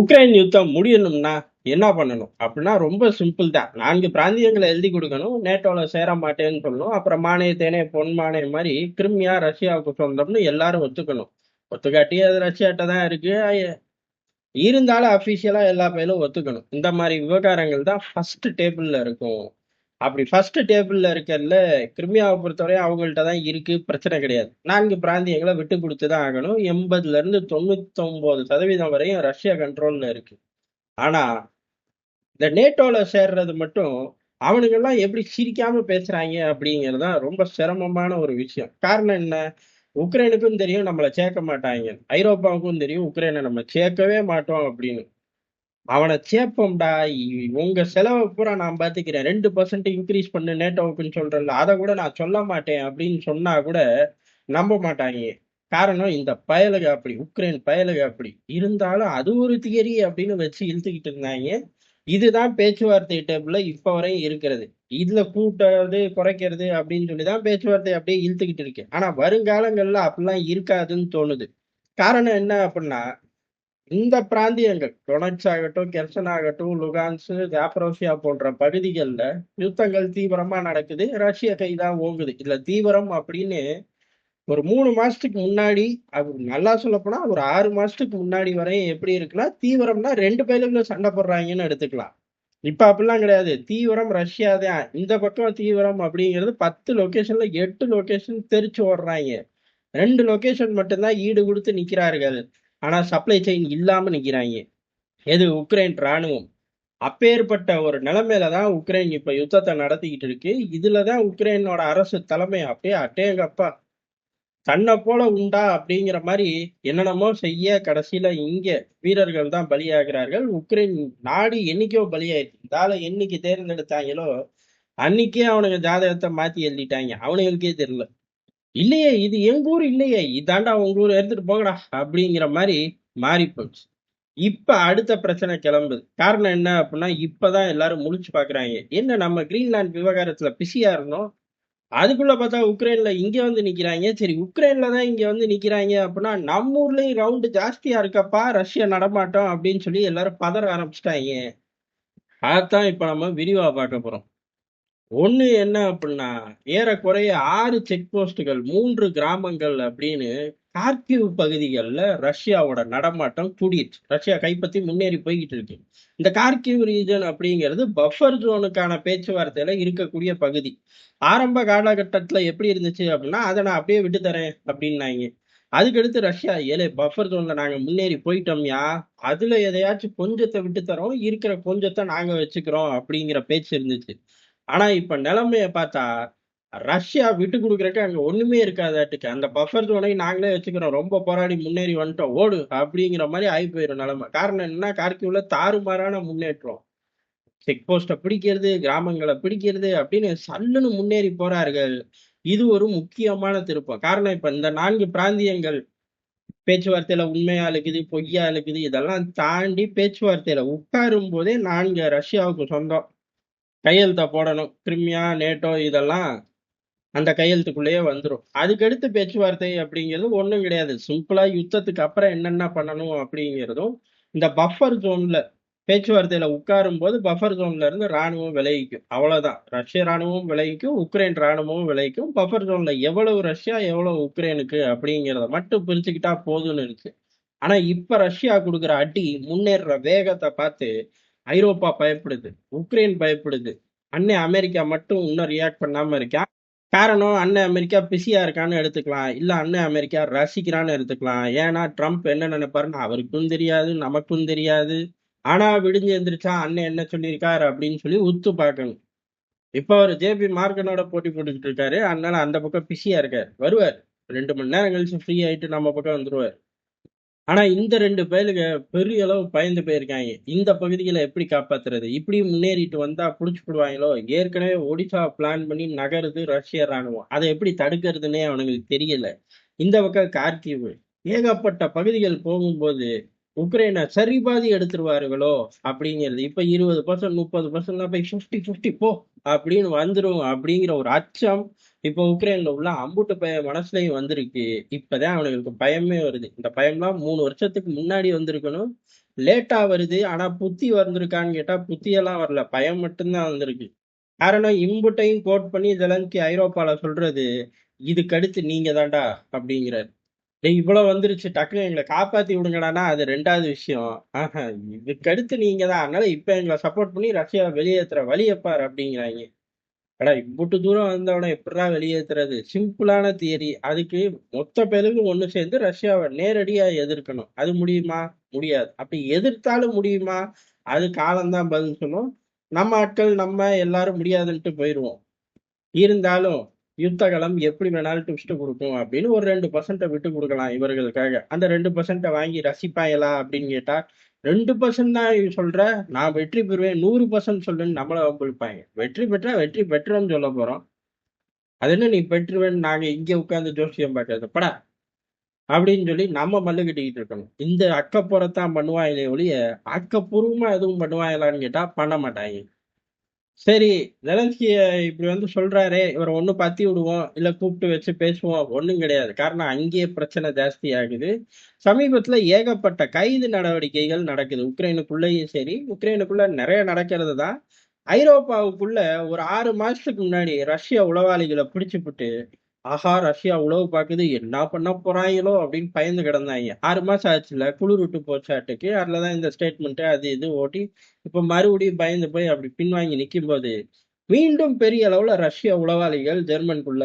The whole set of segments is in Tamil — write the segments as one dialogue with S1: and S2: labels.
S1: உக்ரைன் யுத்தம் முடியணும்னா என்ன பண்ணணும் அப்படின்னா ரொம்ப சிம்பிள் தான். 4 பிராந்தியங்களை எழுதி கொடுக்கணும். நேட்டோல சேர மாட்டேன்னு சொல்லணும். அப்புறம் மானே தேனே பொன் மானே மாதிரி கிரிமியா ரஷ்யாவுக்கு சொந்தம்னு எல்லாரும் ஒத்துக்கணும். ஒத்துக்காட்டி அது ரஷ்யாட்ட தான் இருக்கு. இருந்தாலும் அபிஷியலா எல்லா பேரும் ஒத்துக்கணும். இந்த மாதிரி விவகாரங்கள் தான் ஃபர்ஸ்ட் டேபிள்ல இருக்கும். அப்படி ஃபர்ஸ்ட் டேபிள்ல இருக்கிறதுல கிரிமியாவை பொறுத்தவரை அவங்கள்ட்ட தான் இருக்கு, பிரச்சனை கிடையாது. 4 பிராந்தியங்களை விட்டு கொடுத்து தான் ஆகணும். 80ல இருந்து 99% வரையும் ரஷ்யா கண்ட்ரோல்ல இருக்கு. ஆனா இந்த நேட்டோல சேர்றது மட்டும் அவனுங்கெல்லாம் எப்படி சிரிக்காம பேசுறாங்க அப்படிங்கிறது தான் ரொம்ப சிரமமான ஒரு விஷயம். காரணம் என்ன? உக்ரைனுக்கும் தெரியும் நம்மளை சேர்க்க மாட்டாங்க, ஐரோப்பாவுக்கும் தெரியும் உக்ரைனை நம்ம சேர்க்கவே மாட்டோம் அப்படின்னு. அவனை சேர்ப்போம்டா, உங்க செலவை பூரா நான் பாத்துக்கிறேன், 2% இன்க்ரீஸ் பண்ணு நேட்டோவுக்குன்னு சொல்றேன்ல, அதை கூட நான் சொல்ல மாட்டேன் அப்படின்னு சொன்னா கூட நம்ப மாட்டாங்க. காரணம் இந்த பயலுக அப்படி, உக்ரைன் பயலுக அப்படி இருந்தாலும் அது ஒரு தியரி அப்படின்னு வச்சு இழுத்துக்கிட்டு இருந்தாங்க. இதுதான் பேச்சுவார்த்தை டேபிள்ல இப்ப வரையும் இருக்கிறது. இதுல கூட்டுறது குறைக்கிறது அப்படின்னு சொல்லிதான் பேச்சுவார்த்தை அப்படியே இழுத்துக்கிட்டு இருக்கு. ஆனா வருங்காலங்கள்ல அப்படிலாம் இருக்காதுன்னு தோணுது. காரணம் என்ன அப்படின்னா, இந்த பிராந்தியங்கள் டொனட்ஸ் ஆகட்டும், கெர்சன் ஆகட்டும், லுகான்ஸ், ஜாப்ரோசியா போன்ற பகுதிகளில் யுத்தங்கள் தீவிரமா நடக்குது. ரஷ்ய கைதான் ஓங்குது. இதுல தீவிரம் அப்படின்னு ஒரு 3 மாசத்துக்கு முன்னாடி, அது நல்லா சொல்ல போனா ஒரு 6 மாசத்துக்கு முன்னாடி வரையும் எப்படி இருக்குன்னா, தீவிரம்னா 2 பேருக்குள்ள சண்டை போடுறாங்கன்னு எடுத்துக்கலாம். இப்ப அப்படிலாம் கிடையாது. தீவிரம் ரஷ்யா தான். இந்த பக்கம் தீவிரம் அப்படிங்கிறது 10 லொகேஷன்ல 8 லொகேஷன் தெரிச்சு ஓடுறாங்க. 2 லொகேஷன் மட்டும்தான் ஈடு கொடுத்து நிக்கிறார்கள். ஆனா சப்ளை செயின் இல்லாம நிக்கிறாங்க. எது? உக்ரைன் ராணுவம். அப்பேற்பட்ட ஒரு நிலைமையில தான் உக்ரைன் இப்ப யுத்தத்தை நடத்திக்கிட்டு இருக்கு. இதுலதான் உக்ரைனோட அரசு தலைமை அப்படியே அட்டேங்கப்பா தன்னை போல உண்டா அப்படிங்கிற மாதிரி என்னென்னமோ செய்ய கடைசியில இங்க வீரர்கள் தான் பலியாகிறார்கள். உக்ரைன் நாடு என்னைக்கோ பலியாயிடுச்சு. இந்த ஆளை என்னைக்கு தேர்ந்தெடுத்தாங்களோ அன்னைக்கே அவனுங்க ஜாதகத்தை மாத்தி எழுதிட்டாங்க. அவனுங்களுக்கே தெரியல. இல்லையே இது எங்க ஊர் இல்லையே, இதாண்டா உங்க ஊர், எடுத்துட்டு போகடா அப்படிங்கிற மாதிரி மாறி போச்சு. இப்ப அடுத்த பிரச்சனை கிளம்புது. காரணம் என்ன அப்படின்னா, இப்பதான் எல்லாரும் முழிச்சு பாக்குறாங்க. என்ன நம்ம கிரீன்லாந்து விவகாரத்துல பிஸியா இருந்தோம், அதுக்குள்ள பார்த்தா உக்ரைன்ல இங்க வந்து நிக்கிறாங்க. சரி, உக்ரைன்ல தான் இங்க வந்து நிக்கிறாங்க அப்படின்னா நம்ம ஊர்லயும் ரவுண்டு ஜாஸ்தியா இருக்கப்பா, ரஷ்யா நடமாட்டோம் அப்படின்னு சொல்லி எல்லாரும் பதற ஆரம்பிச்சிட்டாங்க. அதான் இப்ப நம்ம விரிவா பார்க்க போறோம். ஒண்ணு என்ன அப்படின்னா, ஏறக்குறைய 6 செக் போஸ்டுகள், 3 கிராமங்கள் அப்படின்னு கார்கிவ் பகுதிகளில் ரஷ்யாவோட நடமாட்டம் கூடிடுச்சு. ரஷ்யா கைப்பற்றி முன்னேறி போய்கிட்டு இருக்கு. இந்த கார்கிவ் ரீஜன் அப்படிங்கிறது பஃபர் ஜோனுக்கான பேச்சுவார்த்தையில இருக்கக்கூடிய பகுதி. ஆரம்ப காலகட்டத்துல எப்படி இருந்துச்சு அப்படின்னா, அதை நான் அப்படியே விட்டு தரேன் அப்படின்னாங்க. அதுக்கடுத்து ரஷ்யா, ஏலே பஃபர் ஜோன்ல நாங்க முன்னேறி போயிட்டோம்யா, அதுல எதையாச்சும் கொஞ்சத்தை விட்டு தரோம், இருக்கிற கொஞ்சத்தை நாங்க வச்சுக்கிறோம் அப்படிங்கிற பேச்சு இருந்துச்சு. ஆனா இப்ப நிலைமைய பார்த்தா, ரஷ்யா விட்டு குடுக்குறதுக்கு அங்க ஒண்ணுமே இருக்காதாட்டுக்கு. அந்த பஃபர் ஜோனை நாங்களே வச்சுக்கிறோம், ரொம்ப போராடி முன்னேறி வந்துட்டோம், ஓடு அப்படிங்கிற மாதிரி ஆகி போயிடும் நிலைமை. காரணம் என்னன்னா, கார்கிவ்ல தாறுமாறான முன்னேற்றம். செக் போஸ்ட பிடிக்கிறது, கிராமங்களை பிடிக்கிறது அப்படின்னு சல்லுன்னு முன்னேறி போறார்கள். இது ஒரு முக்கியமான திருப்பம். காரணம் இப்ப இந்த 4 பிராந்தியங்கள் பேச்சுவார்த்தையில உண்மையா இருக்குது, பொய்யா இருக்குது, இதெல்லாம் தாண்டி பேச்சுவார்த்தையில உட்காரும் போதே 4 ரஷ்யாவுக்கு சொந்தம். கையெழுத்த போடணும். கிரிமியா, நேட்டோ இதெல்லாம் அந்த கையெழுத்துக்குள்ளேயே வந்துரும். அதுக்கடுத்து பேச்சுவார்த்தை அப்படிங்கிறது ஒண்ணும் கிடையாது. சிம்பிளா யுத்தத்துக்கு அப்புறம் என்னென்ன பண்ணணும் அப்படிங்கிறதும், இந்த பஃபர் ஜோன்ல பேச்சுவார்த்தையில உட்காரும் போது பஃபர் ஜோன்ல இருந்து ராணுவம் விலகிக்கும். அவ்வளவுதான். ரஷ்ய ராணுவமும் விலகிக்கும், உக்ரைன் ராணுவமும் விலகிக்கும். பஃபர் ஜோன்ல எவ்வளவு ரஷ்யா எவ்வளவு உக்ரைனுக்கு அப்படிங்கிறத மட்டும் பிரிச்சுக்கிட்டா போதும்னு இருக்கு. ஆனா இப்ப ரஷ்யா கொடுக்குற அடி, முன்னேற வேகத்தை பார்த்து ஐரோப்பா பயப்படுது, உக்ரைன் பயப்படுது. அண்ணன் அமெரிக்கா மட்டும் இன்னும் ரியாக்ட் பண்ணாம இருக்கான். காரணம், அண்ணன் அமெரிக்கா பிஸியா இருக்கான்னு எடுத்துக்கலாம், இல்ல அண்ணன் அமெரிக்கா ரசிக்கிறான்னு எடுத்துக்கலாம். ஏன்னா ட்ரம்ப் என்ன நினைப்பாருன்னு அவருக்கும் தெரியாது, நமக்கும் தெரியாது. ஆனா விடிஞ்சு எந்திரிச்சா அண்ணன் என்ன சொல்லியிருக்காரு அப்படின்னு சொல்லி உத்து பார்க்கணும். இப்ப அவர் ஜேபி மார்கனோட போட்டி போட்டுக்கிட்டு இருக்காரு. அதனால அந்த பக்கம் பிஸியா இருக்காரு. வருவார், 2 மணி நேரம் கழிச்சு ஃப்ரீ ஆயிட்டு நம்ம பக்கம் வந்துருவார். ஆனா இந்த 2 பேருங்க பெரிய அளவு பயந்து போயிருக்காங்க. இந்த பகுதிகளை எப்படி காப்பாத்துறது, இப்படி முன்னேறிட்டு வந்தா புடிச்சு போடுவாங்களோ. ஏற்கனவே ஒடிசா பிளான் பண்ணி நகருது ரஷ்ய ராணுவம், அதை எப்படி தடுக்கிறதுனே அவனுங்களுக்கு தெரியல. இந்த பக்கம் கார்கிவ், ஏகப்பட்ட பகுதிகள் போகும்போது உக்ரைனை சரிபாதி எடுத்துருவார்களோ அப்படிங்கிறது. இப்ப 20% 30% போய் 50-50 போ அப்படின்னு வந்துரும் அப்படிங்கிற ஒரு அச்சம் இப்ப உக்ரைன்ல உள்ள அம்புட்டு மனசுலயும் வந்திருக்கு. இப்பதான் அவனுக்கு பயமே வருது. இந்த பயம்லாம் 3 வருஷத்துக்கு முன்னாடி வந்திருக்கணும். லேட்டா வருது. ஆனா புத்தி வந்திருக்கான்னு கேட்டா, புத்தியெல்லாம் வரல. பயம் மட்டும் தான் வந்திருக்கு. காரணம் இம்புட்டையும் கோட் பண்ணி ஜெலன்ஸ்கி ஐரோப்பால சொல்றது, "இதுக்கடுத்து நீங்க தான்டா" அப்படிங்கிறாரு. டேய் இவ்வளோ வந்துருச்சு, டக்குனு எங்கள காப்பாத்தி விடுங்கடான்னா, அது 2வது விஷயம். இதுக்கடுத்து நீங்க தான். அதனால இப்ப எங்கள சப்போர்ட் பண்ணி ரஷ்யாவ வெளியேத்துற வழிய பாரு அப்படிங்கிறாய்ங்க. அட இம்புட்டு தூரம் வந்தவன எப்புட்றா வெளியேத்துறது? சிம்பிளான தியரி. அதுக்கு மொத்த பேரும் ஒண்ணு சேர்ந்து ரஷ்யாவ நேரடியா எதிர்க்கணும். அது முடியுமா? முடியாது. அப்படி எதிர்த்தாலும் முடியுமா? அது காலம் தான் பதில் சொல்லும். நம்ம ஆட்கள் நம்ம எல்லாரும் முடியாதுன்ட்டு போயிருவோம். இருந்தாலும் யுத்த களம் எப்படி வேணாலும் ட்விஸ்ட் குடுக்கும் அப்படின்னு ஒரு 2% விட்டு குடுக்கலாம் இவர்களுக்காக. அந்த 2% வாங்கி ரசிப்பாய்ங்களா அப்படின்னு கேட்டா, 2% தான் சொல்ற, நான் வெற்றி பெறுவேன் 100% சொல்லுன்னு நம்மள வம்பிழுப்பாய்ங்க. வெற்றி பெற்றா வெற்றி பெற்றோம்னு சொல்லப் போறோம். அது என்ன நீ பெற்றுவேன்னு நாங்க இங்க உட்கார்ந்து ஜோசியம் பார்க்கறது. போடா! அப்படின்னு சொல்லி நம்ம மல்லு கட்டிக்கிட்டு இருக்கணும். இந்த அக்கப்போரத்தான் பண்ணுவாங்களே ஒழிய, ஆக்கப்பூர்வமா எதுவும் பண்ணுவாங்களான்னு கேட்டா பண்ண மாட்டாய்ங்க. சரி, ஜெலன்ஸ்கிய இப்படி வந்து சொல்றாரே, இவர ஒண்ணு பத்தி விடுவோம், இல்ல கூப்பிட்டு வச்சு பேசுவோம். ஒண்ணும் கிடையாது. காரணம் அங்கேயே பிரச்சனை ஜாஸ்தி ஆகுது. சமீபத்துல ஏகப்பட்ட கைது நடவடிக்கைகள் நடக்குது. உக்ரைனுக்குள்ளேயும் சரி, உக்ரைனுக்குள்ள நெறைய நடக்கிறது தான். ஐரோப்பாவுக்குள்ள ஒரு 6 மாசத்துக்கு முன்னாடி ரஷ்ய உளவாளிகள பிடிச்சுப்புட்டு, ஆஹா! ரஷ்யா உளவு பாக்குது, என்ன பண்ண போறாய்ங்களோ அப்படின்னு பயந்து கிடந்தாய்ங்க. 6 மாசம் ஆச்சுல்ல, குளிர் விட்டு போச்சாட்டுக்கு. அதுல தான் இந்த ஸ்டேட்மெண்ட் அது இது ஓட்டி, இப்ப மறுபடியும் பயந்து போய் அப்படி பின்வாங்கி நிக்கும்போது, மீண்டும் பெரிய அளவுல ரஷ்ய உளவாளிகள் ஜெர்மன்குள்ள,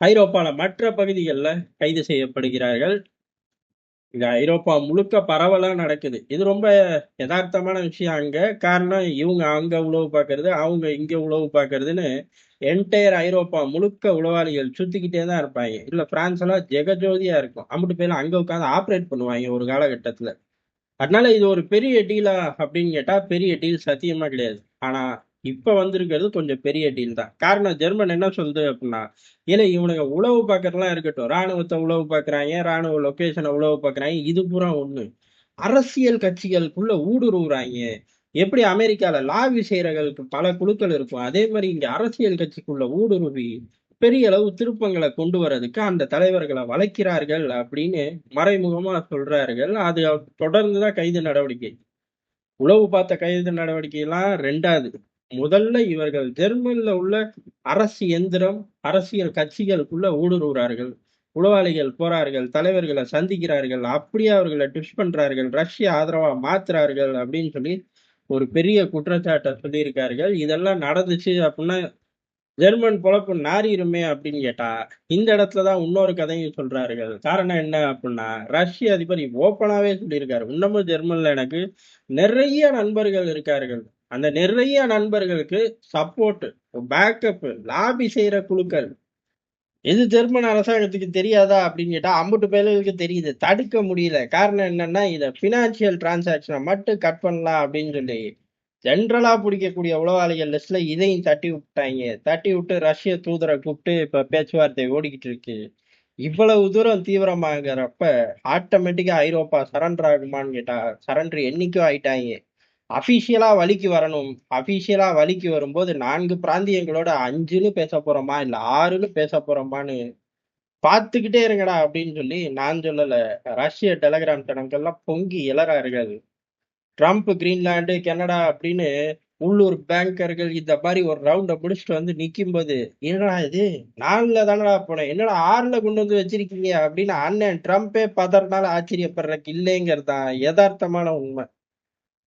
S1: ஐரோப்பால மற்ற பகுதிகள்ல கைது செய்யப்படுகிறார்கள். இது ஐரோப்பா முழுக்க பரவலா நடக்குது. இது ரொம்ப எதார்த்தமான விஷயம் அங்க. காரணம் இவங்க அங்க உளவு பார்க்கிறது, அவங்க இங்க உளவு பார்க்கிறதுன்னு என்டையர் ஐரோப்பா முழுக்க உளவாளிகள் சுத்திக்கிட்டே தான் இருப்பாய்ங்க. இல்ல பிரான்ஸ்லாம் ஜெகஜோதியா இருக்கும். அம்புட்டு பேரும் அங்க உட்கார்ந்து ஆப்பரேட் பண்ணுவாய்ங்க ஒரு காலகட்டத்துல. அதனால இது ஒரு பெரிய டீலா அப்படின்னு கேட்டா, பெரிய டீல் சத்தியமா கிடையாது. ஆனா, இப்ப வந்திருக்கிறது கொஞ்சம் பெரிய டீல் தான். காரணம் ஜெர்மன் என்ன சொல்லுது அப்படின்னா, "ஏலே இவனுங்க உளவு பார்க்கறதெல்லாம் இருக்கட்டும். ராணுவத்த உளவு பார்க்குறாய்ங்க, ராணுவ லொகேஷன உளவு பார்க்குறாய்ங்க. இது பூரா ஒண்ணு. அரசியல் கட்சிகளுக்குள்ள ஊடுருவுறாய்ங்க. எப்படி அமெரிக்கால லாபி செய்றவங்களுக்கு பல குழுக்கள் இருக்கும். அதே மாரி இங்க அரசியல் கட்சிக்குள்ள ஊடுருவி, பெரிய அளவு திருப்பங்கள கொண்டு வரதுக்கு அந்த தலைவர்கள வளைக்கிறார்கள்" அப்படின்னு மறைமுகமா சொல்றார்கள். அது தொடர்ந்து தான் கைது நடவடிக்கை. உளவு பார்த்த கைது நடவடிக்கைலாம் 2வது. முதல்ல இவர்கள் ஜெர்மன்ல உள்ள அரசு எந்திரம், அரசியல் கட்சிகளுக்குள்ள ஊடுருவுறார்கள். உளவாளிகள் போறார்கள், தலைவர்கள சந்திக்கிறார்கள், அப்படியே அவர்கள ட்விஸ்ட் பண்றார்கள், ரஷ்ய ஆதரவா மாத்துறார்கள் அப்படின்னு சொல்லி ஒரு பெரிய குற்றச்சாட்ட சொல்லியிருக்கார்கள். இதெல்லாம் நடந்துச்சு அப்படின்னா ஜெர்மன் பொழப்பு நாறிருமே அப்படின்னு கேட்டா, இந்த இடத்துல தான் இன்னொரு கதையும் சொல்றார்கள். காரணம் என்ன அப்படின்னா, ரஷ்ய அதிபர் ஓப்பனாவே சொல்லியிருக்காரு. இன்னமும் ஜெர்மன்ல எனக்கு நிறைய நண்பர்கள் இருக்கார்கள். அந்த நிறைய நண்பர்களுக்கு சப்போர்ட், பேக்கப், லாபி செய்ற குழுக்கள். இது ஜெர்மன் அரசாங்கத்துக்கு தெரியாதா அப்படின்னு கேட்டா, அம்புட்டு பயலுகளுக்கு தெரியுது. தடுக்க முடியல. காரணம் என்னன்னா, இத பினான்சியல் டிரான்சாக்ஷன மட்டும் கட் பண்ணலாம் அப்படின்னு சொல்லி, ஜென்ரலா புடிக்கக்கூடிய உளவாளிகள் லிஸ்ட்ல இதையும் தட்டி விட்டாய்ங்க. தட்டி விட்டு ரஷ்ய தூதர கூப்பிட்டு இப்ப பேச்சுவார்த்தை ஓடிக்கிட்டு இருக்கு. இவ்வளவு தூரம் தீவிரமாகறப்ப, ஆட்டோமேட்டிக்கா ஐரோப்பா சரண்டர் ஆகுமான்னு கேட்டா, சரண்டர் என்னைக்கோ ஆயிட்டாய்ங்க. அஃபிஷியலா வழிக்கு வரணும். அஃபிஷியலா வழிக்கு வரும்போது 4 பிராந்தியங்களோட 5ன்னு பேசப் போறோமா, இல்ல 6ன்னு பேசப் போறோமான்னு பார்த்துக்கிட்டே இருங்கடா அப்படின்னு சொல்லி நான் சொல்லல. ரஷ்ய டெலகிராம் சேனல்கள்லாம் பொங்கி எழறார்கள். ட்ரம்ப் கிரீன்லாந்து, கனடா அப்படின்னு உள்ளூர் பேங்கர்கள் இந்த மாரி ஒரு ரவுண்ட முடிச்சுட்டு வந்து நிக்கும்போது, "என்னடா இது 4ல தானடா போனேன். என்னடா 6ல கொண்டு வந்து வச்சிருக்கீங்க?" அப்படின்னு அண்ணன் ட்ரம்பே பதறினாலும் ஆச்சரியப்படுறதுக்கு இல்லைங்கிறது தான் எதார்த்தமான உண்மை.